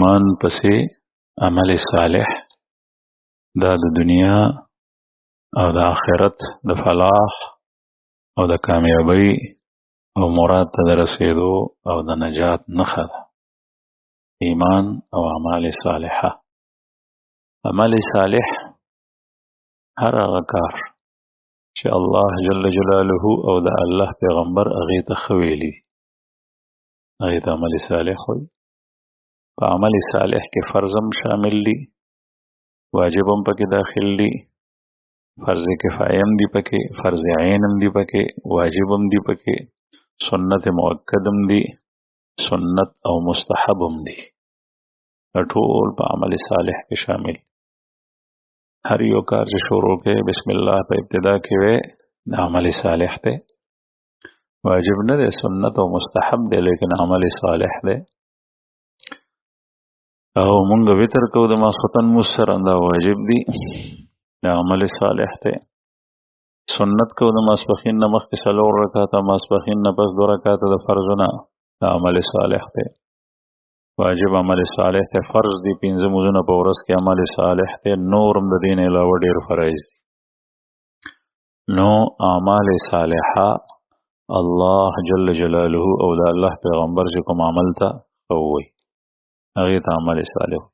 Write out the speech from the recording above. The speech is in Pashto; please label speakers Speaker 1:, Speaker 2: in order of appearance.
Speaker 1: ایمان پسې عمل صالح دا د دنیا او د آخرت د فلاح او د کامیابی او مراد ته د رسیدو او د نجات نښه ده. ایمان او اعمال صالحه. عمل صالح هر هغه کار چې الله جل جلاله او د الله پیغمبر هغې ته ښه ویلي هغې ته عمل صالح وایي. په عمل صالح کې فرض هم شامل دي، واجب هم پکې داخل دي، فرض کفایه هم دي پکې، فرض عین هم دي پکې، واجب هم دي پکې، سنت مؤکد هم دي، سنت او مستحب هم دي. ټول په عمل صالح کې شامل. هر یو کار چې شروع کې بسم الله په ابتدا کې وي د عمل صالح دی. واجب نه دی، سنت او مستحب دی، لیکن عمل صالح دی. او مونږ وتر کو د ماسختن مسر دا واجب دی، دا عمل صالح دی. سنت کو د ماسپخین نه مخکې 4 رکعاته، ماسپخین نه پس 2 رکعاته د فرضونه، دا عمل صالح دی. واجب عمل صالح دی. فرض دی 15 مونځونه په ورځ کې عمل صالح دی. نورم د دین علاوه ډیر فرایض دي. نو اعمال صالحه الله جل جلاله او د الله پیغمبر چې کوم عمل ته وایي هغه ته عمل صالح.